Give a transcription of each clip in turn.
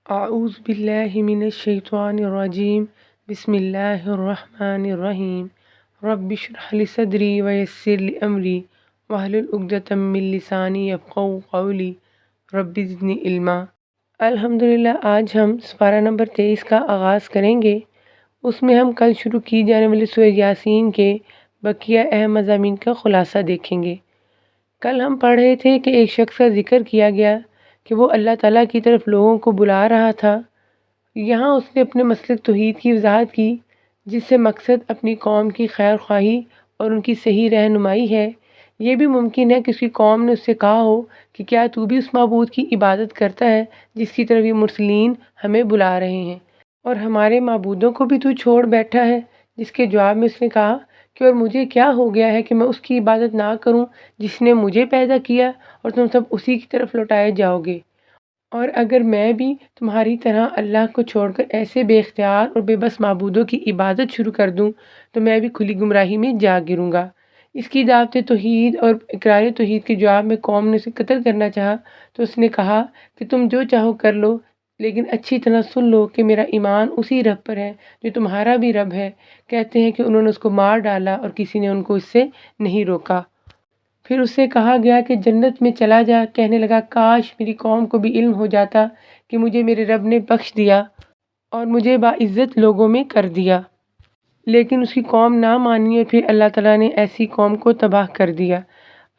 اعوذ باللہ من الشیطان الرجیم بسم اللہ الرحمن الرحیم رب اشرح لی صدری ویسر لی امری واحلل عقدۃ من لسانی یفقہوا قولی رب زدنی علما۔ الحمدللہ آج ہم سپارہ نمبر 23 کا آغاز کریں گے۔ اس میں ہم کل شروع کی جانے والی سورہ یاسین کے بقیہ اہم مضامین کا خلاصہ دیکھیں گے۔ کل ہم پڑھ رہے تھے کہ ایک شخص کا ذکر کیا گیا کہ وہ اللہ تعالیٰ کی طرف لوگوں کو بلا رہا تھا۔ یہاں اس نے اپنے مسلک توحید کی وضاحت کی، جس سے مقصد اپنی قوم کی خیر خواہی اور ان کی صحیح رہنمائی ہے۔ یہ بھی ممکن ہے کہ اس کی قوم نے اس سے کہا ہو کہ کیا تو بھی اس معبود کی عبادت کرتا ہے جس کی طرف یہ مرسلین ہمیں بلا رہے ہیں، اور ہمارے معبودوں کو بھی تو چھوڑ بیٹھا ہے؟ جس کے جواب میں اس نے کہا کہ اور مجھے کیا ہو گیا ہے کہ میں اس کی عبادت نہ کروں جس نے مجھے پیدا کیا، اور تم سب اسی کی طرف لوٹائے جاؤ گے۔ اور اگر میں بھی تمہاری طرح اللہ کو چھوڑ کر ایسے بے اختیار اور بے بس معبودوں کی عبادت شروع کر دوں تو میں بھی کھلی گمراہی میں جا گروں گا۔ اس کی دعوت توحید اور اقرار توحید کے جواب میں قوم نے اسے قتل کرنا چاہا تو اس نے کہا کہ تم جو چاہو کر لو، لیکن اچھی طرح سن لو کہ میرا ایمان اسی رب پر ہے جو تمہارا بھی رب ہے۔ کہتے ہیں کہ انہوں نے اس کو مار ڈالا اور کسی نے ان کو اس سے نہیں روکا۔ پھر اس سے کہا گیا کہ جنت میں چلا جا۔ کہنے لگا کاش میری قوم کو بھی علم ہو جاتا کہ مجھے میرے رب نے بخش دیا اور مجھے باعزت لوگوں میں کر دیا، لیکن اس کی قوم نہ مانی اور پھر اللہ تعالیٰ نے ایسی قوم کو تباہ کر دیا۔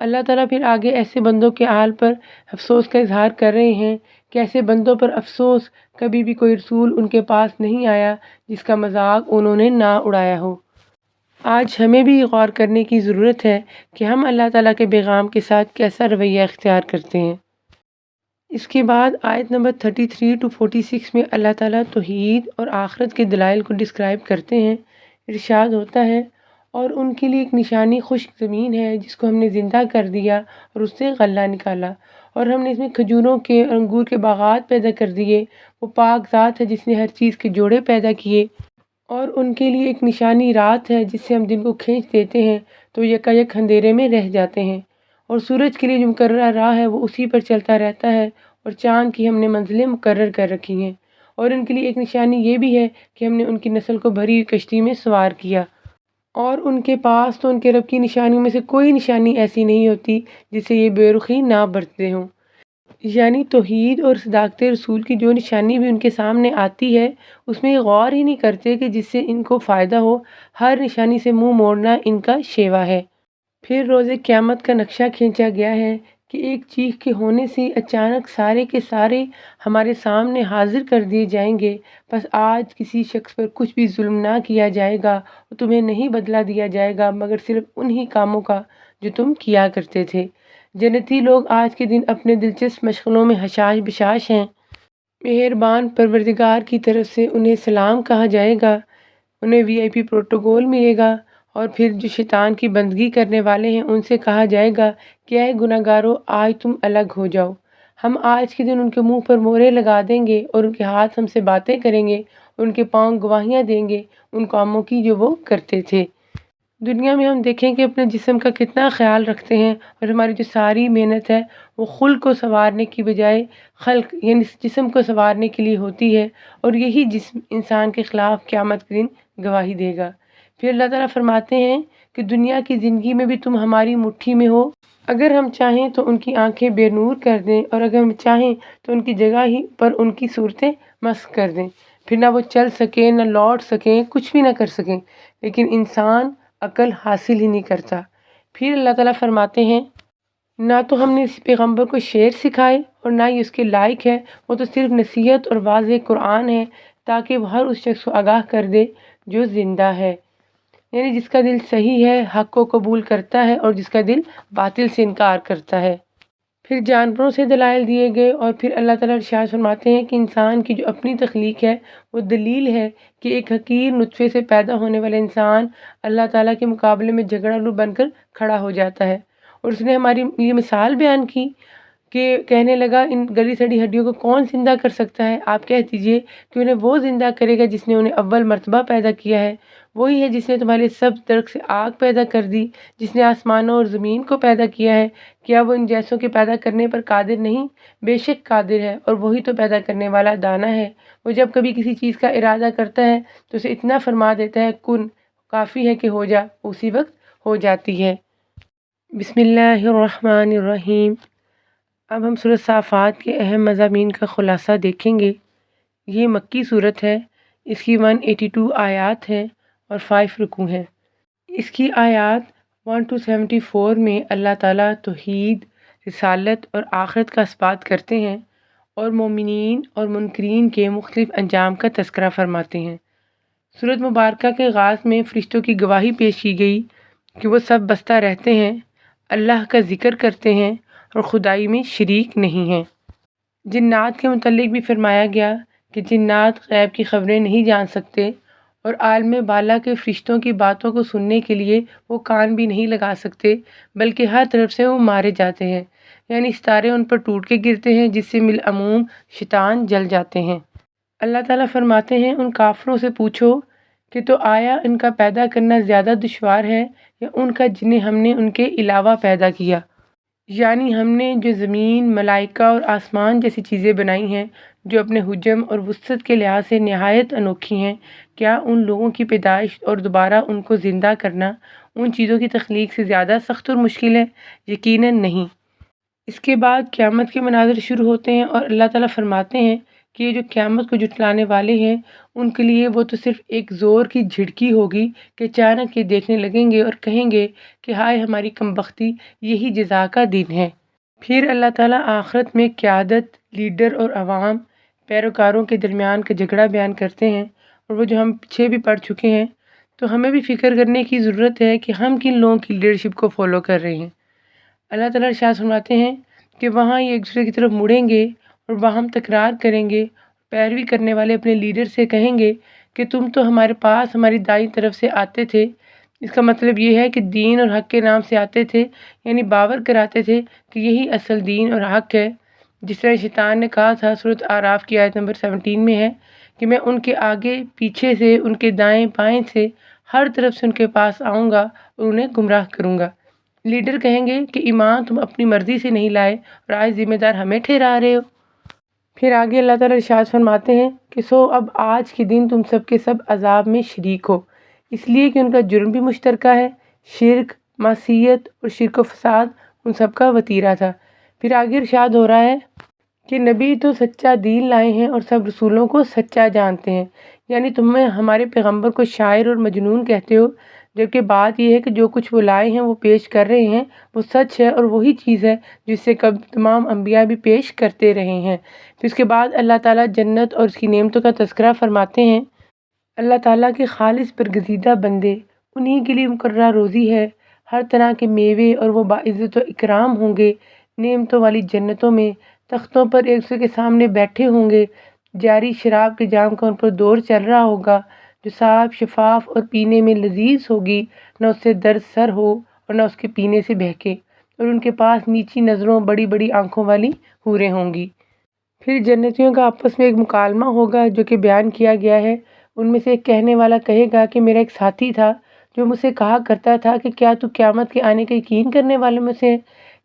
اللہ تعالیٰ پھر آگے ایسے بندوں کے حال پر افسوس کا اظہار کر رہے ہیں کہ ایسے بندوں پر افسوس، کبھی بھی کوئی رسول ان کے پاس نہیں آیا جس کا مذاق انہوں نے نہ اڑایا ہو۔ آج ہمیں بھی غور کرنے کی ضرورت ہے کہ ہم اللہ تعالیٰ کے پیغام کے ساتھ کیسا رویہ اختیار کرتے ہیں۔ اس کے بعد آیت نمبر 33 to 46 میں اللہ تعالیٰ توحید اور آخرت کے دلائل کو ڈسکرائب کرتے ہیں۔ ارشاد ہوتا ہے اور ان کے لیے ایک نشانی خشک زمین ہے جس کو ہم نے زندہ کر دیا اور اس سے غلہ نکالا، اور ہم نے اس میں کھجوروں کے اور انگور کے باغات پیدا کر دیے۔ وہ پاک ذات ہے جس نے ہر چیز کے جوڑے پیدا کیے، اور ان کے لیے ایک نشانی رات ہے جس سے ہم دن کو کھینچ دیتے ہیں تو یکایک اندھیرے میں رہ جاتے ہیں، اور سورج کے لیے جو مقررہ راہ ہے وہ اسی پر چلتا رہتا ہے، اور چاند کی ہم نے منزلیں مقرر کر رکھی ہیں۔ اور ان کے لیے ایک نشانی یہ بھی ہے کہ ہم نے ان کی نسل کو بھری ہوئی کشتی میں سوار کیا، اور ان کے پاس تو ان کے رب کی نشانیوں میں سے کوئی نشانی ایسی نہیں ہوتی جس سے یہ بے رخی نہ برتتے ہوں۔ یعنی توحید اور صداقت رسول کی جو نشانی بھی ان کے سامنے آتی ہے اس میں یہ غور ہی نہیں کرتے کہ جس سے ان کو فائدہ ہو۔ ہر نشانی سے منہ موڑنا ان کا شیوا ہے۔ پھر روز قیامت کا نقشہ کھینچا گیا ہے کہ ایک چیخ کے ہونے سے اچانک سارے کے سارے ہمارے سامنے حاضر کر دیے جائیں گے۔ بس آج کسی شخص پر کچھ بھی ظلم نہ کیا جائے گا اور تمہیں نہیں بدلہ دیا جائے گا مگر صرف انہی کاموں کا جو تم کیا کرتے تھے۔ جنتی لوگ آج کے دن اپنے دلچسپ مشغلوں میں حشاش بشاش ہیں۔ مہربان پروردگار کی طرف سے انہیں سلام کہا جائے گا، انہیں VIP پروٹوکول ملے گا، اور پھر جو شیطان کی بندگی کرنے والے ہیں ان سے کہا جائے گا کہ اے گناہ گارو آج تم الگ ہو جاؤ۔ ہم آج کے دن ان کے منہ پر مہرے لگا دیں گے اور ان کے ہاتھ ہم سے باتیں کریں گے، ان کے پاؤں گواہیاں دیں گے ان کاموں کی جو وہ کرتے تھے۔ دنیا میں ہم دیکھیں کہ اپنے جسم کا کتنا خیال رکھتے ہیں، اور ہماری جو ساری محنت ہے وہ خلق کو سنوارنے کی بجائے خلق یعنی جسم کو سنوارنے کے لیے ہوتی ہے، اور یہی جسم انسان کے خلاف قیامت کے دن گواہی دے گا۔ پھر اللہ تعالیٰ فرماتے ہیں کہ دنیا کی زندگی میں بھی تم ہماری مٹھی میں ہو، اگر ہم چاہیں تو ان کی آنکھیں بے نور کر دیں، اور اگر ہم چاہیں تو ان کی جگہ ہی پر ان کی صورتیں مسخ کر دیں، پھر نہ وہ چل سکیں نہ لوٹ سکیں، کچھ بھی نہ کر سکیں، لیکن انسان عقل حاصل ہی نہیں کرتا۔ پھر اللہ تعالیٰ فرماتے ہیں نہ تو ہم نے اس پیغمبر کو شعر سکھائے اور نہ ہی اس کے لائق ہے، وہ تو صرف نصیحت اور واضح قرآن ہے تاکہ وہ ہر اس شخص کو آگاہ کر دے جو زندہ ہے، یعنی جس کا دل صحیح ہے حق کو قبول کرتا ہے اور جس کا دل باطل سے انکار کرتا ہے۔ پھر جانوروں سے دلائل دیے گئے، اور پھر اللہ تعالیٰ ارشاد فرماتے ہیں کہ انسان کی جو اپنی تخلیق ہے وہ دلیل ہے کہ ایک حقیر نطفے سے پیدا ہونے والا انسان اللہ تعالیٰ کے مقابلے میں جھگڑالو بن کر کھڑا ہو جاتا ہے، اور اس نے ہماری لیے مثال بیان کی کہ کہنے لگا ان گلی سڑی ہڈیوں کو کون زندہ کر سکتا ہے؟ آپ کہہ دیجئے کہ انہیں وہ زندہ کرے گا جس نے انہیں اول مرتبہ پیدا کیا ہے، وہی ہے جس نے تمہارے سب درخت سے آگ پیدا کر دی، جس نے آسمانوں اور زمین کو پیدا کیا ہے۔ کیا وہ ان جیسوں کے پیدا کرنے پر قادر نہیں؟ بے شک قادر ہے، اور وہی تو پیدا کرنے والا دانا ہے۔ وہ جب کبھی کسی چیز کا ارادہ کرتا ہے تو اسے اتنا فرما دیتا ہے کن، کافی ہے کہ ہو جا، اسی وقت ہو جاتی ہے۔ بسم اللہ الرحمن الرحیم۔ اب ہم سورۃ صافات کے اہم مضامین کا خلاصہ دیکھیں گے۔ یہ مکی صورت ہے، اس کی 182 آیات ہیں اور 5 رکوع ہیں۔ اس کی آیات 1 to 74 میں اللہ تعالیٰ توحید، رسالت اور آخرت کا اثبات کرتے ہیں اور مومنین اور منکرین کے مختلف انجام کا تذکرہ فرماتے ہیں۔ سورۃ مبارکہ کے آغاز میں فرشتوں کی گواہی پیش کی گئی کہ وہ سب بستہ رہتے ہیں، اللہ کا ذکر کرتے ہیں اور خدائی میں شریک نہیں ہیں۔ جنات کے متعلق بھی فرمایا گیا کہ جنات غیب کی خبریں نہیں جان سکتے اور عالم بالا کے فرشتوں کی باتوں کو سننے کے لیے وہ کان بھی نہیں لگا سکتے، بلکہ ہر طرف سے وہ مارے جاتے ہیں، یعنی ستارے ان پر ٹوٹ کے گرتے ہیں جس سے بالعموم شیطان جل جاتے ہیں۔ اللہ تعالیٰ فرماتے ہیں ان کافروں سے پوچھو کہ تو آیا ان کا پیدا کرنا زیادہ دشوار ہے یا ان کا جنہیں ہم نے ان کے علاوہ پیدا کیا؟ یعنی ہم نے جو زمین، ملائکہ اور آسمان جیسی چیزیں بنائی ہیں جو اپنے حجم اور وسعت کے لحاظ سے نہایت انوکھی ہیں، کیا ان لوگوں کی پیدائش اور دوبارہ ان کو زندہ کرنا ان چیزوں کی تخلیق سے زیادہ سخت اور مشکل ہے؟ یقیناً نہیں۔ اس کے بعد قیامت کے مناظر شروع ہوتے ہیں اور اللہ تعالیٰ فرماتے ہیں کہ یہ جو قیامت کو جھٹلانے والے ہیں ان کے لیے وہ تو صرف ایک زور کی جھٹکی ہوگی کہ اچانک یہ دیکھنے لگیں گے اور کہیں گے کہ ہائے ہماری کمبختی، یہی جزا کا دن ہے۔ پھر اللہ تعالیٰ آخرت میں قیادت، لیڈر اور عوام پیروکاروں کے درمیان کا جھگڑا بیان کرتے ہیں، اور وہ جو ہم پیچھے بھی پڑھ چکے ہیں، تو ہمیں بھی فکر کرنے کی ضرورت ہے کہ ہم کن لوگوں کی لیڈرشپ کو فالو کر رہے ہیں۔ اللہ تعالیٰ ارشاد فرماتے ہیں کہ وہاں یہ ایک دوسرے کی طرف مڑیں گے اور باہم تکرار کریں گے، پیروی کرنے والے اپنے لیڈر سے کہیں گے کہ تم تو ہمارے پاس ہماری دائیں طرف سے آتے تھے۔ اس کا مطلب یہ ہے کہ دین اور حق کے نام سے آتے تھے، یعنی باور کراتے تھے کہ یہی اصل دین اور حق ہے۔ جس طرح شیطان نے کہا تھا، سورۃ اعراف کی آیت نمبر 17 میں ہے کہ میں ان کے آگے پیچھے سے، ان کے دائیں بائیں سے، ہر طرف سے ان کے پاس آؤں گا اور انہیں گمراہ کروں گا۔ لیڈر کہیں گے کہ ایمان تم اپنی مرضی سے نہیں لائے اور آج ذمہ دار ہمیں ٹھہرا رہے ہو۔ پھر آگے اللہ تعالیٰ ارشاد فرماتے ہیں کہ سو اب آج کے دن تم سب کے سب عذاب میں شریک ہو، اس لیے کہ ان کا جرم بھی مشترکہ ہے، شرک، معصیت اور شرک و فساد ان سب کا وتیرہ تھا۔ پھر آگے ارشاد ہو رہا ہے کہ نبی تو سچا دین لائے ہیں اور سب رسولوں کو سچا جانتے ہیں، یعنی تمہیں ہمارے پیغمبر کو شاعر اور مجنون کہتے ہو، جبکہ بات یہ ہے کہ جو کچھ وہ لائے ہیں وہ پیش کر رہے ہیں وہ سچ ہے اور وہی چیز ہے جس سے تمام انبیاء بھی پیش کرتے رہے ہیں۔ پھر اس کے بعد اللہ تعالیٰ جنت اور اس کی نعمتوں کا تذکرہ فرماتے ہیں۔ اللہ تعالیٰ کے خالص برگزیدہ بندے، انہی کے لیے مقررہ روزی ہے، ہر طرح کے میوے، اور وہ باعزت و اکرام ہوں گے نعمتوں والی جنتوں میں، تختوں پر ایک دوسرے کے سامنے بیٹھے ہوں گے، جاری شراب کے جام کا ان پر دور چل رہا ہوگا جو صاف، شفاف اور پینے میں لذیذ ہوگی، نہ اس سے درد سر ہو اور نہ اس کے پینے سے بہکے، اور ان کے پاس نیچی نظروں، بڑی بڑی آنکھوں والی حوریں ہوں گی۔ پھر جنتیوں کا آپس میں ایک مکالمہ ہوگا جو کہ بیان کیا گیا ہے۔ ان میں سے ایک کہنے والا کہے گا کہ میرا ایک ساتھی تھا جو مجھ سے کہا کرتا تھا کہ کیا تو قیامت کے آنے کا یقین کرنے والوں میں سے ہے؟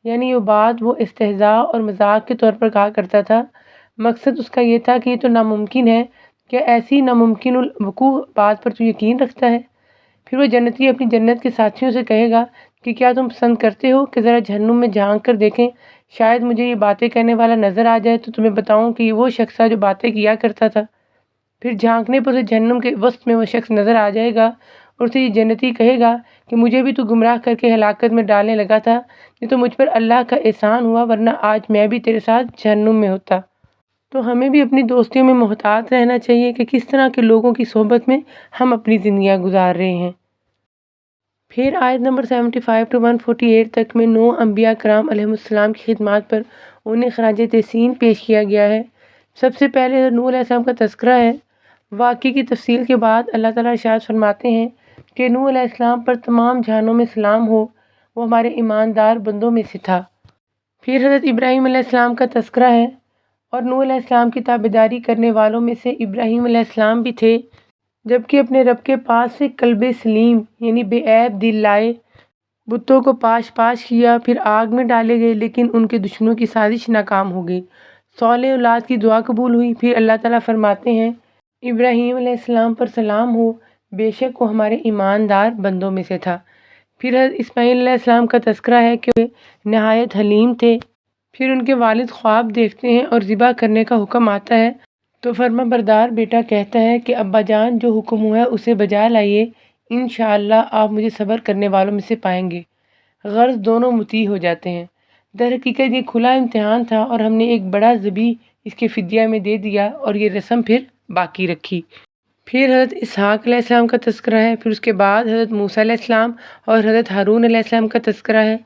یعنی یہ بات وہ استہزاء اور مذاق کے طور پر کہا کرتا تھا، مقصد اس کا یہ تھا کہ یہ تو ناممکن ہے، کیا ایسی ناممکن الوقوع بات پر تو یقین رکھتا ہے؟ پھر وہ جنتی اپنی جنت کے ساتھیوں سے کہے گا کہ کیا تم پسند کرتے ہو کہ ذرا جہنم میں جھانک کر دیکھیں، شاید مجھے یہ باتیں کہنے والا نظر آ جائے تو تمہیں بتاؤں کہ یہ وہ شخص تھا جو باتیں کیا کرتا تھا۔ پھر جھانکنے پر اسے جہنم کے وسط میں وہ شخص نظر آ جائے گا اور اسے یہ جنتی کہے گا کہ مجھے بھی تو گمراہ کر کے ہلاکت میں ڈالنے لگا تھا، یہ تو مجھ پر اللہ کا احسان ہوا، ورنہ آج میں بھی تیرے ساتھ جہنم میں ہوتا۔ تو ہمیں بھی اپنی دوستیوں میں محتاط رہنا چاہیے کہ کس طرح کے لوگوں کی صحبت میں ہم اپنی زندگیاں گزار رہے ہیں۔ پھر آیت نمبر 75 to 148 تک میں 9 انبیاء کرام علیہ السلام کی خدمات پر انہیں خراج تحسین پیش کیا گیا ہے۔ سب سے پہلے نوح علیہ السلام کا تذکرہ ہے۔ واقعے کی تفصیل کے بعد اللہ تعالیٰ ارشاد فرماتے ہیں کہ نوح علیہ السلام پر تمام جہانوں میں سلام ہو، وہ ہمارے ایماندار بندوں میں سے تھا۔ پھر حضرت ابراہیم علیہ السلام کا تذکرہ ہے، اور نوح علیہ السلام کی تابعداری کرنے والوں میں سے ابراہیم علیہ السلام بھی تھے، جبکہ اپنے رب کے پاس سے قلب سلیم یعنی بے عیب دل لائے، بتوں کو پاش کیا، پھر آگ میں ڈالے گئے، لیکن ان کے دشمنوں کی سازش ناکام ہو گئی، صالح اولاد کی دعا قبول ہوئی۔ پھر اللہ تعالیٰ فرماتے ہیں، ابراہیم علیہ السلام پر سلام ہو، بے شک وہ ہمارے ایماندار بندوں میں سے تھا۔ پھر حضرت اسماعیل علیہ السلام کا تذکرہ ہے کہ وہ نہایت حلیم تھے۔ پھر ان کے والد خواب دیکھتے ہیں اور ذبح کرنے کا حکم آتا ہے تو فرما بردار بیٹا کہتا ہے کہ ابا جان جو حکم ہوا ہے اسے بجا لائیے، انشاءاللہ آپ مجھے صبر کرنے والوں میں سے پائیں گے۔ غرض دونوں مطیع ہو جاتے ہیں۔ در حقیقت یہ کھلا امتحان تھا اور ہم نے ایک بڑا ذبیح اس کے فدیہ میں دے دیا اور یہ رسم پھر باقی رکھی۔ پھر حضرت اسحاق علیہ السلام کا تذکرہ ہے، پھر اس کے بعد حضرت موسیٰ علیہ السلام اور حضرت ہارون علیہ السلام کا تذکرہ ہے،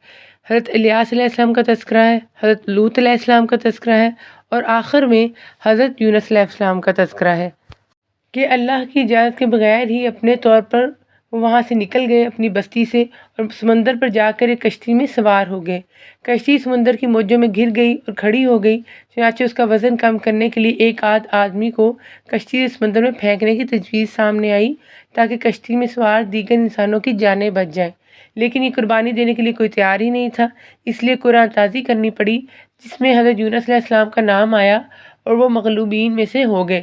حضرت الیاس علیہ السلام کا تذکرہ ہے، حضرت لوط علیہ السلام کا تذکرہ ہے، اور آخر میں حضرت یونس علیہ السلام کا تذکرہ ہے کہ اللہ کی اجازت کے بغیر ہی اپنے طور پر وہاں سے نکل گئے اپنی بستی سے، اور سمندر پر جا کر ایک کشتی میں سوار ہو گئے۔ کشتی سمندر کی موجوں میں گر گئی اور کھڑی ہو گئی، چنانچہ اس کا وزن کم کرنے کے لیے ایک آدمی کو کشتی سے سمندر میں پھینکنے کی تجویز سامنے آئی تاکہ کشتی میں سوار دیگر انسانوں کی جانیں بچ جائیں، لیکن یہ قربانی دینے کے لیے کوئی تیار ہی نہیں تھا، اس لیے قرآن تازی کرنی پڑی جس میں حضرت یونس علیہ السلام کا نام آیا اور وہ مغلوبین میں سے ہو گئے،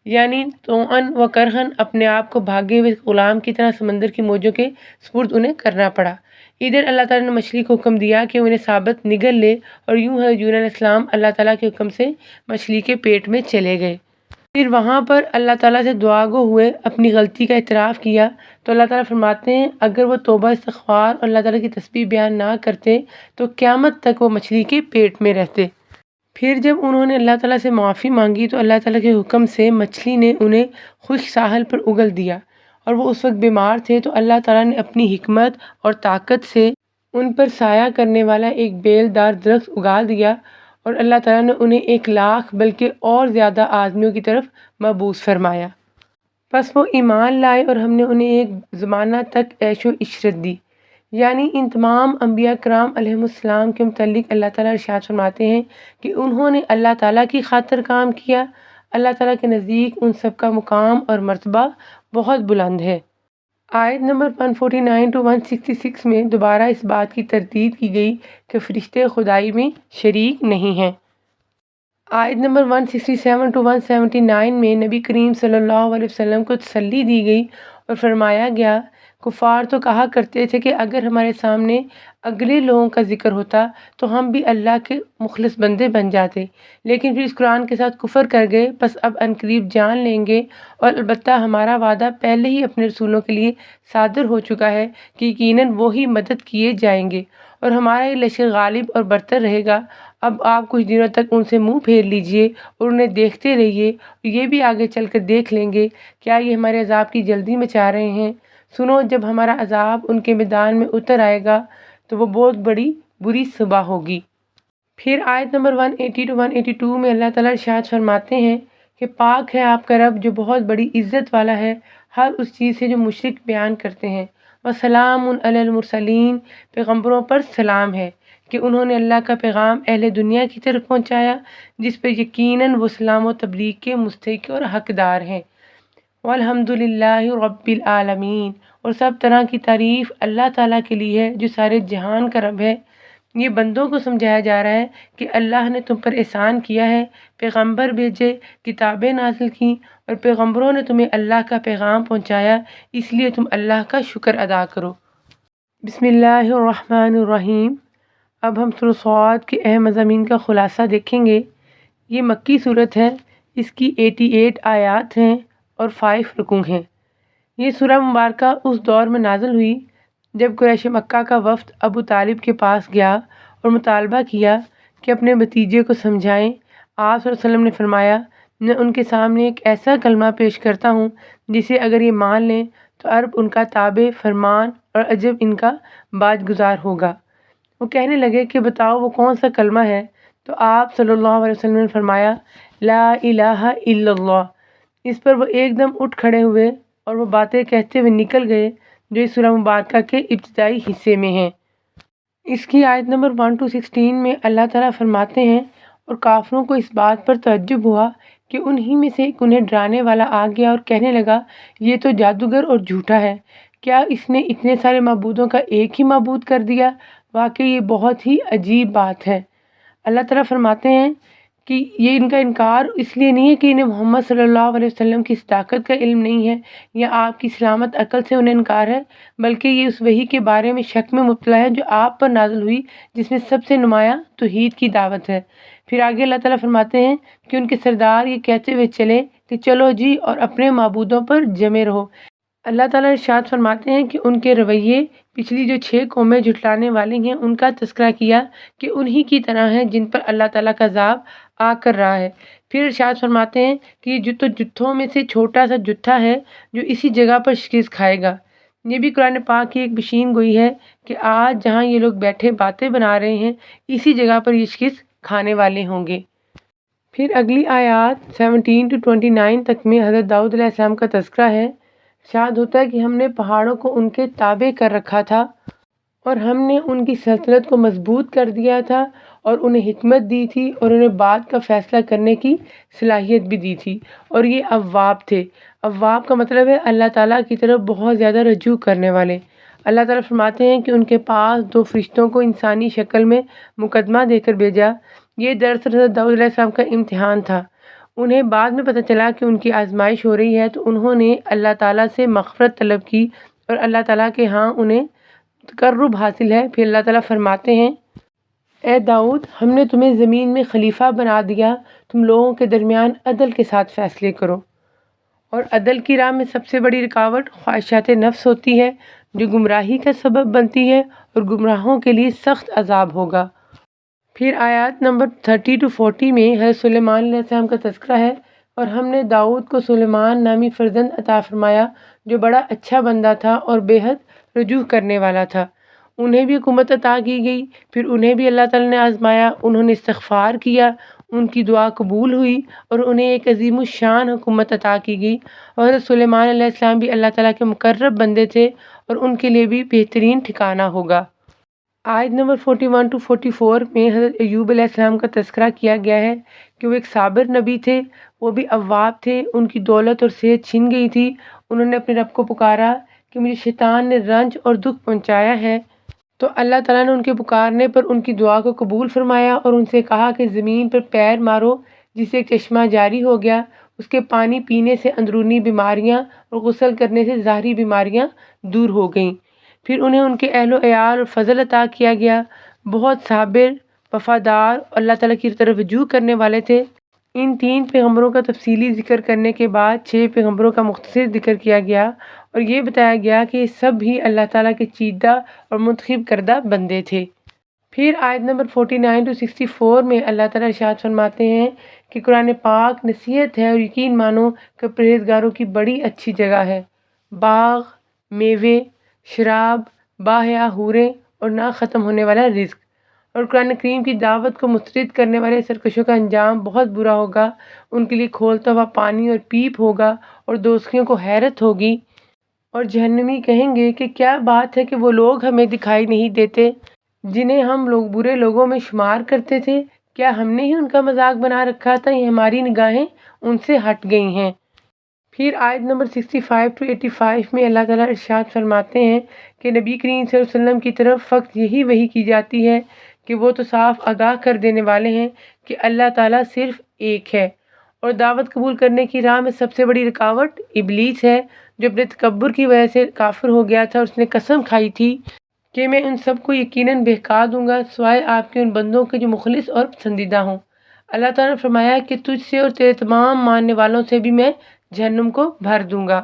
یعنی طوعاً و کرہاً اپنے آپ کو بھاگے ہوئے غلام کی طرح سمندر کی موجوں کے سپرد انہیں کرنا پڑا۔ ادھر اللہ تعالیٰ نے مچھلی کو حکم دیا کہ انہیں ثابت نگل لے، اور یوں حضرت یونس علیہ السلام اللہ تعالیٰ کے حکم سے مچھلی کے پیٹ میں چلے گئے۔ پھر وہاں پر اللہ تعالیٰ سے دعا گو ہوئے، اپنی غلطی کا اعتراف کیا تو اللہ تعالیٰ فرماتے ہیں اگر وہ توبہ استغفار اور اللہ تعالیٰ کی تسبیح بیان نہ کرتے تو قیامت تک وہ مچھلی کے پیٹ میں رہتے۔ پھر جب انہوں نے اللہ تعالیٰ سے معافی مانگی تو اللہ تعالیٰ کے حکم سے مچھلی نے انہیں خشک ساحل پر اگل دیا، اور وہ اس وقت بیمار تھے تو اللہ تعالیٰ نے اپنی حکمت اور طاقت سے ان پر سایہ کرنے والا ایک بیل دار درخت اگا دیا، اور اللہ تعالیٰ نے انہیں 1,00,000 بلکہ اور زیادہ آدمیوں کی طرف مبعوث فرمایا۔ پس وہ ایمان لائے اور ہم نے انہیں ایک زمانہ تک عیش و عشرت دی۔ یعنی ان تمام انبیاء کرام علیہم السلام کے متعلق اللہ تعالیٰ ارشاد فرماتے ہیں کہ انہوں نے اللہ تعالیٰ کی خاطر کام کیا، اللہ تعالیٰ کے نزدیک ان سب کا مقام اور مرتبہ بہت بلند ہے۔ آیت نمبر 149 to 166 میں دوبارہ اس بات کی تردید کی گئی کہ فرشتے خدائی میں شریک نہیں ہیں۔ آیت نمبر 167 to 179 میں نبی کریم صلی اللہ علیہ وسلم کو تسلی دی گئی اور فرمایا گیا، کفار تو کہا کرتے تھے کہ اگر ہمارے سامنے اگلے لوگوں کا ذکر ہوتا تو ہم بھی اللہ کے مخلص بندے بن جاتے، لیکن پھر اس قرآن کے ساتھ کفر کر گئے، بس اب عنقریب جان لیں گے، اور البتہ ہمارا وعدہ پہلے ہی اپنے رسولوں کے لیے صادر ہو چکا ہے کہ یقیناً وہی مدد کیے جائیں گے اور ہمارا یہ لشکر غالب اور برتر رہے گا۔ اب آپ کچھ دنوں تک ان سے منہ پھیر لیجئے اور انہیں دیکھتے رہیے، اور یہ بھی آگے چل کر دیکھ لیں گے، کیا یہ ہمارے عذاب کی جلدی مچا رہے ہیں؟ سنو، جب ہمارا عذاب ان کے میدان میں اتر آئے گا تو وہ بہت بڑی بری صبح ہوگی۔ پھر آیت نمبر 180 to 182 میں اللہ تعالیٰ ارشاد فرماتے ہیں کہ پاک ہے آپ کا رب جو بہت بڑی عزت والا ہے ہر اس چیز سے جو مشرک بیان کرتے ہیں۔ وسلام علی المرسلین، پیغمبروں پر سلام ہے کہ انہوں نے اللہ کا پیغام اہل دنیا کی طرف پہنچایا جس پہ یقیناً وہ سلام و تبلیغ کے مستحق اور حقدار ہیں۔ والحمدللہ رب العالمین، اور سب طرح کی تعریف اللہ تعالیٰ کے لیے ہے جو سارے جہان کا رب ہے۔ یہ بندوں کو سمجھایا جا رہا ہے کہ اللہ نے تم پر احسان کیا ہے، پیغمبر بھیجے، کتابیں نازل کیں، اور پیغمبروں نے تمہیں اللہ کا پیغام پہنچایا، اس لیے تم اللہ کا شکر ادا کرو۔ بسم اللہ الرحمن الرحیم۔ اب ہم سورۃ صاد کے اہم مضامین کا خلاصہ دیکھیں گے۔ یہ مکی صورت ہے، اس کی 88 آیات ہیں اور 5 رکوع ہیں۔ یہ سورہ مبارکہ اس دور میں نازل ہوئی جب قریش مکہ کا وفد ابو طالب کے پاس گیا اور مطالبہ کیا کہ اپنے بھتیجے کو سمجھائیں۔ آپ صلی اللہ علیہ وسلم نے فرمایا، میں ان کے سامنے ایک ایسا کلمہ پیش کرتا ہوں جسے اگر یہ مان لیں تو عرب ان کا تابع فرمان اور عجب ان کا باج گزار ہوگا۔ وہ کہنے لگے کہ بتاؤ وہ کون سا کلمہ ہے؟ تو آپ صلی اللہ علیہ وسلم نے فرمایا، لا الہ الا اللہ۔ اس پر وہ ایک دم اٹھ کھڑے ہوئے اور وہ باتیں کہتے ہوئے نکل گئے جو اس سورہ مبارکہ کے ابتدائی حصے میں ہیں۔ اس کی آیت نمبر 1 to 16 میں اللہ تعالیٰ فرماتے ہیں، اور کافروں کو اس بات پر تعجب ہوا کہ انہی میں سے ایک انہیں ڈرانے والا آ گیا اور کہنے لگا، یہ تو جادوگر اور جھوٹا ہے، کیا اس نے اتنے سارے معبودوں کا ایک ہی معبود کر دیا؟ واقعی یہ بہت ہی عجیب بات ہے۔ اللہ تعالیٰ فرماتے ہیں کہ یہ ان کا انکار اس لیے نہیں ہے کہ انہیں محمد صلی اللہ علیہ وسلم کی صداقت کا علم نہیں ہے یا آپ کی سلامت عقل سے انہیں انکار ہے، بلکہ یہ اس وحی کے بارے میں شک میں مبتلا ہے جو آپ پر نازل ہوئی، جس میں سب سے نمایاں توحید کی دعوت ہے۔ پھر آگے اللہ تعالیٰ فرماتے ہیں کہ ان کے سردار یہ کہتے ہوئے چلے کہ چلو جی اور اپنے معبودوں پر جمے رہو۔ اللہ تعالیٰ ارشاد فرماتے ہیں کہ ان کے رویے پچھلی جو 6 قومیں جھٹلانے والی ہیں ان کا تذکرہ کیا کہ انہی کی طرح ہیں جن پر اللہ تعالیٰ کا عذاب آ کر رہا ہے۔ پھر ارشاد فرماتے ہیں کہ یہ جتھوں میں سے چھوٹا سا جتھا ہے جو اسی جگہ پر شکست کھائے گا۔ یہ بھی قرآن پاک کی ایک پیشین گوئی ہے کہ آج جہاں یہ لوگ بیٹھے باتیں بنا رہے ہیں اسی جگہ پر یہ شکست کھانے والے ہوں گے۔ پھر اگلی آیات 17 to 29 تک میں حضرت داؤد علیہ السلام کا تذکرہ ہے۔ ارشاد ہوتا ہے کہ ہم نے پہاڑوں کو ان کے تابع کر رکھا تھا اور ہم نے ان کی سلطنت کو مضبوط کر دیا تھا اور انہیں حکمت دی تھی اور انہیں بات کا فیصلہ کرنے کی صلاحیت بھی دی تھی، اور یہ اواب تھے۔ اواب کا مطلب ہے اللہ تعالیٰ کی طرف بہت زیادہ رجوع کرنے والے۔ اللہ تعالیٰ فرماتے ہیں کہ ان کے پاس 2 فرشتوں کو انسانی شکل میں مقدمہ دے کر بھیجا۔ یہ دراصل حضرت داؤد علیہ السلام کا امتحان تھا۔ انہیں بعد میں پتہ چلا کہ ان کی آزمائش ہو رہی ہے تو انہوں نے اللہ تعالیٰ سے مغفرت طلب کی اور اللہ تعالیٰ کے ہاں انہیں تقرب حاصل ہے۔ پھر اللہ تعالیٰ فرماتے ہیں، اے داؤد، ہم نے تمہیں زمین میں خلیفہ بنا دیا، تم لوگوں کے درمیان عدل کے ساتھ فیصلے کرو۔ اور عدل کی راہ میں سب سے بڑی رکاوٹ خواہشات نفس ہوتی ہے جو گمراہی کا سبب بنتی ہے، اور گمراہوں کے لیے سخت عذاب ہوگا۔ پھر آیات نمبر 30 to 40 میں حضرت سلیمان علیہ السلام کا تذکرہ ہے، اور ہم نے داؤد کو سلیمان نامی فرزند عطا فرمایا جو بڑا اچھا بندہ تھا اور بے حد رجوع کرنے والا تھا۔ انہیں بھی حکومت عطا کی گئی، پھر انہیں بھی اللہ تعالیٰ نے آزمایا، انہوں نے استغفار کیا، ان کی دعا قبول ہوئی اور انہیں ایک عظیم الشان حکومت عطا کی گئی، اور حضرت سلیمان علیہ السلام بھی اللہ تعالیٰ کے مقرب بندے تھے اور ان کے لیے بھی بہترین ٹھکانہ ہوگا۔ آیت نمبر 41 to 44 میں حضرت ایوب علیہ السلام کا تذکرہ کیا گیا ہے کہ وہ ایک صابر نبی تھے، وہ بھی اواب تھے، ان کی دولت اور صحت چھن گئی تھی، انہوں نے اپنے رب کو پکارا کہ مجھے شیطان نے رنج اور دکھ پہنچایا ہے، تو اللہ تعالیٰ نے ان کے پکارنے پر ان کی دعا کو قبول فرمایا اور ان سے کہا کہ زمین پر پیر مارو، جس سے ایک چشمہ جاری ہو گیا، اس کے پانی پینے سے اندرونی بیماریاں اور غسل کرنے سے ظاہری بیماریاں دور ہو گئیں۔ پھر انہیں ان کے اہل و عیال اور فضل عطا کیا گیا، بہت صابر، وفادار، اللہ تعالیٰ کی طرف رجوع کرنے والے تھے۔ ان 3 پیغمبروں کا تفصیلی ذکر کرنے کے بعد 6 پیغمبروں کا مختصر ذکر کیا گیا اور یہ بتایا گیا کہ یہ سب ہی اللہ تعالیٰ کے چیدہ اور منتخب کردہ بندے تھے۔ پھر آیت نمبر 49 to 64 میں اللہ تعالیٰ ارشاد فرماتے ہیں کہ قرآن پاک نصیحت ہے اور یقین مانو کہ پرہیزگاروں کی بڑی اچھی جگہ ہے، باغ، میوے، شراب، باحیا حوریں اور نہ ختم ہونے والا رزق۔ اور قرآن کریم کی دعوت کو مسترد کرنے والے سرکشوں کا انجام بہت برا ہوگا، ان کے لیے کھولتا ہوا پانی اور پیپ ہوگا اور دوزخیوں کو حیرت ہوگی، اور جہنمی کہیں گے کہ کیا بات ہے کہ وہ لوگ ہمیں دکھائی نہیں دیتے جنہیں ہم لوگ برے لوگوں میں شمار کرتے تھے، کیا ہم نے ہی ان کا مذاق بنا رکھا تھا یا ہماری نگاہیں ان سے ہٹ گئی ہیں۔ پھر آیت نمبر 65 to 85 میں اللہ تعالیٰ ارشاد فرماتے ہیں کہ نبی کریم صلی اللہ علیہ وسلم کی طرف فقط یہی وحی کی جاتی ہے کہ وہ تو صاف آگاہ کر دینے والے ہیں کہ اللہ تعالیٰ صرف ایک ہے، اور دعوت قبول کرنے کی راہ میں سب سے بڑی رکاوٹ ابلیس ہے جو اپنے تکبر کی وجہ سے کافر ہو گیا تھا، اور اس نے قسم کھائی تھی کہ میں ان سب کو یقیناً بہکا دوں گا سوائے آپ کے ان بندوں کے جو مخلص اور پسندیدہ ہوں۔ اللہ تعالیٰ نے فرمایا کہ تجھ سے اور تیرے تمام ماننے والوں سے بھی میں جہنم کو بھر دوں گا۔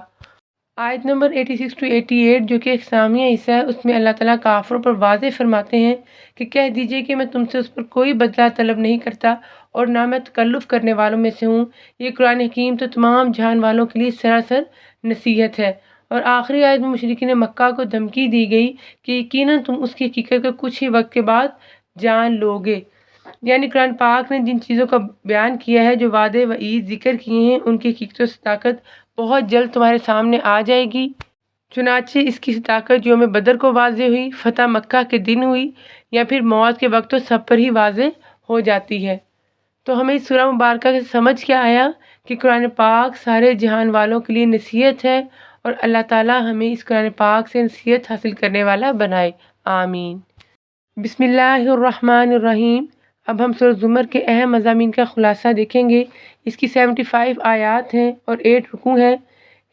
آیت نمبر 86 to 88 جو کہ ایک ثانیہ حصہ ہے، اس میں اللہ تعالیٰ کافروں پر واضح فرماتے ہیں کہ کہہ دیجئے کہ میں تم سے اس پر کوئی بدلہ طلب نہیں کرتا اور نہ میں تکلف کرنے والوں میں سے ہوں، یہ قرآن حکیم تو تمام جہان والوں کے لیے سراسر نصیحت ہے۔ اور آخری آیت میں مشرکین مکہ کو دھمکی دی گئی کہ یقیناً تم اس کی حقیقت کو کچھ ہی وقت کے بعد جان لو گے، یعنی قرآن پاک نے جن چیزوں کا بیان کیا ہے، جو وعدے وعید ذکر کیے ہیں، ان کی حقیقت و صداقت بہت جلد تمہارے سامنے آ جائے گی۔ چنانچہ اس کی طاقت یوم بدر کو واضح ہوئی، فتح مکہ کے دن ہوئی، یا پھر موت کے وقت تو سب پر ہی واضح ہو جاتی ہے۔ تو ہمیں اس سورہ مبارکہ سے سمجھ کیا آیا کہ قرآن پاک سارے جہان والوں کے لیے نصیحت ہے، اور اللہ تعالیٰ ہمیں اس قرآن پاک سے نصیحت حاصل کرنے والا بنائے، آمین۔ بسم اللہ الرحمن الرحیم۔ اب ہم سورہ زمر کے اہم مضامین کا خلاصہ دیکھیں گے۔ اس کی 75 آیات ہیں اور 8 رکوع ہیں۔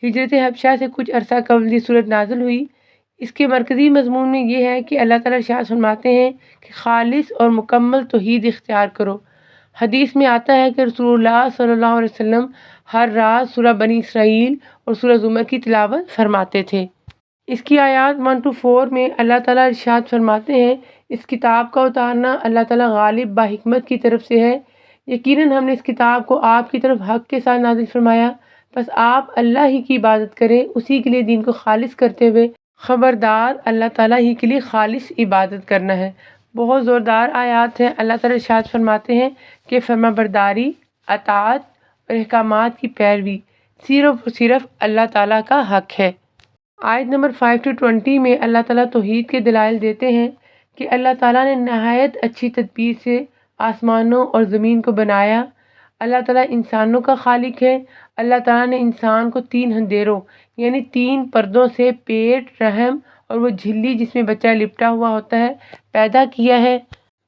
ہجرت حبشہ سے کچھ عرصہ قبل یہ صورت نازل ہوئی۔ اس کے مرکزی مضمون میں یہ ہے کہ اللہ تعالیٰ ارشاد فرماتے ہیں کہ خالص اور مکمل توحید اختیار کرو۔ حدیث میں آتا ہے کہ رسول اللہ صلی اللہ علیہ وسلم ہر رات سورہ بنی اسرائیل اور سورہ زمر کی تلاوت فرماتے تھے۔ اس کی آیات 1 to 4 میں اللہ تعالیٰ ارشاد فرماتے ہیں، اس کتاب کا اتارنا اللہ تعالیٰ غالب با حکمت کی طرف سے ہے۔ یقیناً ہم نے اس کتاب کو آپ کی طرف حق کے ساتھ نازل فرمایا، بس آپ اللہ ہی کی عبادت کریں، اسی کے لیے دین کو خالص کرتے ہوئے خبردار اللہ تعالیٰ ہی کے لیے خالص عبادت کرنا ہے۔ بہت زوردار آیات ہیں۔ اللہ تعالیٰ ارشاد فرماتے ہیں کہ فرما برداری، اطاعت اور احکامات کی پیروی صرف اور صرف اللہ تعالیٰ کا حق ہے۔ آیت نمبر 5 to 20 میں اللہ تعالیٰ توحید کے دلائل دیتے ہیں کہ اللہ تعالیٰ نے نہایت اچھی تدبیر سے آسمانوں اور زمین کو بنایا۔ اللہ تعالیٰ انسانوں کا خالق ہے۔ اللہ تعالیٰ نے انسان کو 3 اندھیروں یعنی 3 پردوں سے پیٹ، رحم اور وہ جھلی جس میں بچہ لپٹا ہوا ہوتا ہے پیدا کیا ہے۔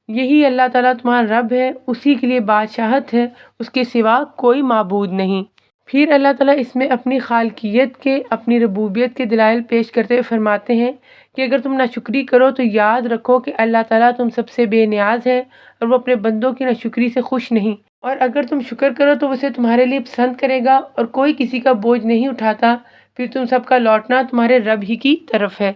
یہی اللہ تعالیٰ تمہارا رب ہے، اسی کے لیے بادشاہت ہے، اس کے سوا کوئی معبود نہیں۔ پھر اللہ تعالیٰ اس میں اپنی خالقیت کے، اپنی ربوبیت کے دلائل پیش کرتے ہوئے فرماتے ہیں کہ اگر تم ناشکری کرو تو یاد رکھو کہ اللہ تعالیٰ تم سب سے بے نیاز ہے اور وہ اپنے بندوں کی ناشکری سے خوش نہیں، اور اگر تم شکر کرو تو اسے تمہارے لیے پسند کرے گا، اور کوئی کسی کا بوجھ نہیں اٹھاتا، پھر تم سب کا لوٹنا تمہارے رب ہی کی طرف ہے۔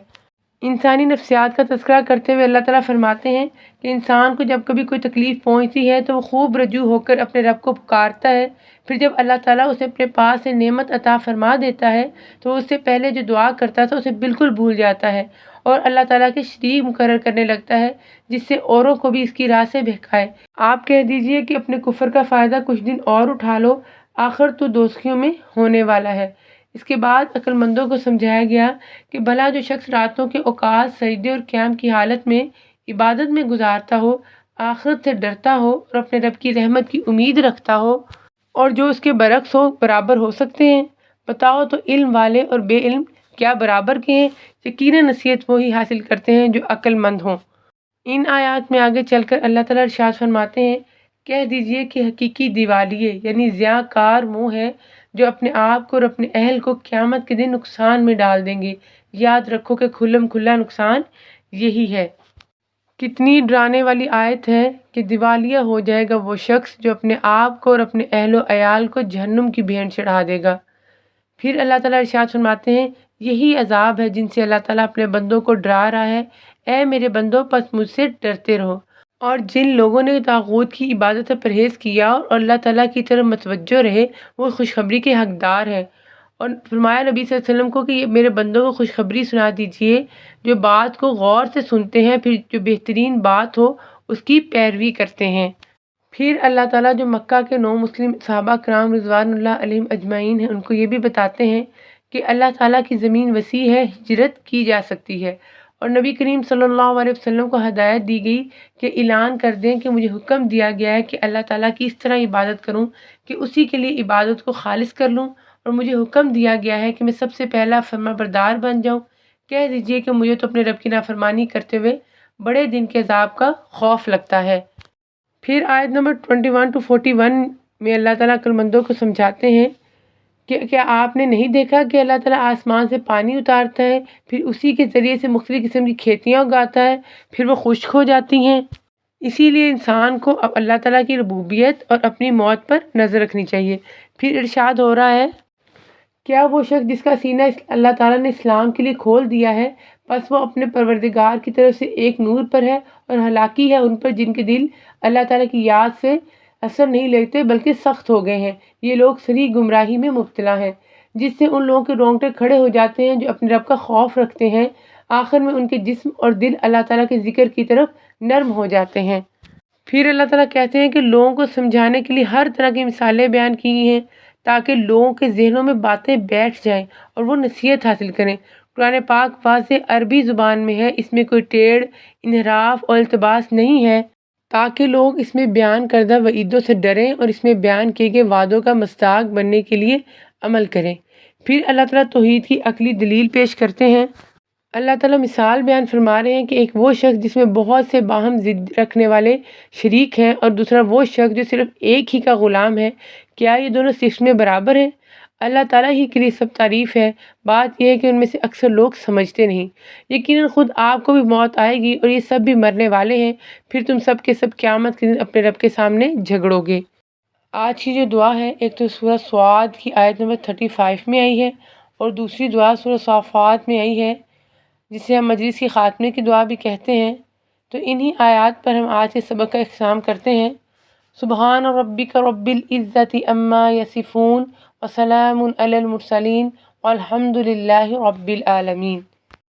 انسانی نفسیات کا تذکرہ کرتے ہوئے اللہ تعالیٰ فرماتے ہیں کہ انسان کو جب کبھی کوئی تکلیف پہنچتی ہے تو وہ خوب رجوع ہو کر اپنے رب کو پکارتا ہے، پھر جب اللہ تعالیٰ اسے اپنے پاس سے نعمت عطا فرما دیتا ہے تو اس سے پہلے جو دعا کرتا تھا اسے بالکل بھول جاتا ہے اور اللہ تعالیٰ کے شریک مقرر کرنے لگتا ہے، جس سے اوروں کو بھی اس کی راہ سے بہکائے۔ آپ کہہ دیجئے کہ اپنے کفر کا فائدہ کچھ دن اور اٹھا لو، آخر تو دوزخیوں میں ہونے والا ہے۔ اس کے بعد عقل مندوں کو سمجھایا گیا کہ بھلا جو شخص راتوں کے اوقات سجدے اور قیام کی حالت میں عبادت میں گزارتا ہو، آخرت سے ڈرتا ہو اور اپنے رب کی رحمت کی امید رکھتا ہو، اور جو اس کے برعکس ہو، برابر ہو سکتے ہیں؟ بتاؤ تو علم والے اور بے علم کیا برابر کے ہیں؟ یقیناً نصیحت وہی حاصل کرتے ہیں جو عقل مند ہوں۔ ان آیات میں آگے چل کر اللہ تعالیٰ ارشاد فرماتے ہیں، کہہ دیجئے کہ حقیقی دیوالیے یعنی زیاں کار وہ ہے جو اپنے آپ کو اور اپنے اہل کو قیامت کے دن نقصان میں ڈال دیں گے۔ یاد رکھو کہ کھلم کھلا نقصان یہی ہے۔ کتنی ڈرانے والی آیت ہے کہ دیوالیہ ہو جائے گا وہ شخص جو اپنے آپ کو اور اپنے اہل و عیال کو جہنم کی بھینٹ چڑھا دے گا۔ پھر اللہ تعالیٰ ارشاد فرماتے ہیں، یہی عذاب ہے جن سے اللہ تعالیٰ اپنے بندوں کو ڈرا رہا ہے۔ اے میرے بندوں، پس مجھ سے ڈرتے رہو۔ اور جن لوگوں نے طاغوت کی عبادت سے پرہیز کیا اور اللہ تعالیٰ کی طرف متوجہ رہے، وہ خوشخبری کے حقدار ہیں۔ اور فرمایا نبی صلی اللہ علیہ وسلم کو کہ میرے بندوں کو خوشخبری سنا دیجئے جو بات کو غور سے سنتے ہیں، پھر جو بہترین بات ہو اس کی پیروی کرتے ہیں۔ پھر اللہ تعالیٰ جو مکہ کے 9 مسلم صحابہ کرام رضوان اللہ علیہم اجمعین ہیں، ان کو یہ بھی بتاتے ہیں کہ اللہ تعالیٰ کی زمین وسیع ہے، ہجرت کی جا سکتی ہے، اور نبی کریم صلی اللہ علیہ وسلم کو ہدایت دی گئی کہ اعلان کر دیں کہ مجھے حکم دیا گیا ہے کہ اللہ تعالیٰ کی اس طرح عبادت کروں کہ اسی کے لیے عبادت کو خالص کر لوں، اور مجھے حکم دیا گیا ہے کہ میں سب سے پہلا فرما بردار بن جاؤں۔ کہہ دیجئے کہ مجھے تو اپنے رب کی نافرمانی کرتے ہوئے بڑے دن کے عذاب کا خوف لگتا ہے۔ پھر آیت نمبر 21 to 41 میں اللہ تعالیٰ عقل مندوں کو سمجھاتے ہیں کہ کیا آپ نے نہیں دیکھا کہ اللہ تعالیٰ آسمان سے پانی اتارتا ہے، پھر اسی کے ذریعے سے مختلف قسم کی کھیتیاں اگاتا ہے، پھر وہ خشک ہو جاتی ہیں۔ اسی لیے انسان کو اب اللہ تعالیٰ کی ربوبیت اور اپنی موت پر نظر رکھنی چاہیے۔ پھر ارشاد ہو رہا ہے، کیا وہ شخص جس کا سینہ اللہ تعالیٰ نے اسلام کے لیے کھول دیا ہے، بس وہ اپنے پروردگار کی طرف سے ایک نور پر ہے، اور ہلاکی ہے ان پر جن کے دل اللہ تعالیٰ کی یاد سے اثر نہیں لیتے بلکہ سخت ہو گئے ہیں۔ یہ لوگ صریح گمراہی میں مبتلا ہیں، جس سے ان لوگوں کے رونگٹے کھڑے ہو جاتے ہیں جو اپنے رب کا خوف رکھتے ہیں، آخر میں ان کے جسم اور دل اللہ تعالیٰ کے ذکر کی طرف نرم ہو جاتے ہیں۔ پھر اللہ تعالیٰ کہتے ہیں کہ لوگوں کو سمجھانے کے لیے ہر طرح کی مثالیں بیان کی ہیں تاکہ لوگوں کے ذہنوں میں باتیں بیٹھ جائیں اور وہ نصیحت حاصل کریں۔ قرآن پاک واضح عربی زبان میں ہے، اس میں کوئی ٹیڑھ، انحراف اور التباس نہیں ہے، تاکہ لوگ اس میں بیان کردہ وعیدوں سے ڈریں اور اس میں بیان کیے گئے وعدوں کا مصداق بننے کے لیے عمل کریں۔ پھر اللہ تعالیٰ توحید کی عقلی دلیل پیش کرتے ہیں۔ اللہ تعالیٰ مثال بیان فرما رہے ہیں کہ ایک وہ شخص جس میں بہت سے باہم ضد رکھنے والے شریک ہیں اور دوسرا وہ شخص جو صرف ایک ہی کا غلام ہے، کیا یہ دونوں صفت میں برابر ہیں؟ اللہ تعالیٰ ہی کے لیے سب تعریف ہے۔ بات یہ ہے کہ ان میں سے اکثر لوگ سمجھتے نہیں۔ یقیناً خود آپ کو بھی موت آئے گی اور یہ سب بھی مرنے والے ہیں، پھر تم سب کے سب قیامت کے دن اپنے رب کے سامنے جھگڑو گے۔ آج کی جو دعا ہے، ایک تو سورہ صاد کی آیت نمبر 35 میں آئی ہے اور دوسری دعا سورہ صافات میں آئی ہے، جسے ہم مجلس کی خاتمے کی دعا بھی کہتے ہیں۔ تو انہی آیات پر ہم آج کے سبق کا اختتام کرتے ہیں۔ سبحان ربک رب العزت عما یصفون وسلام علی المرسلین والحمد للہ رب العالمین۔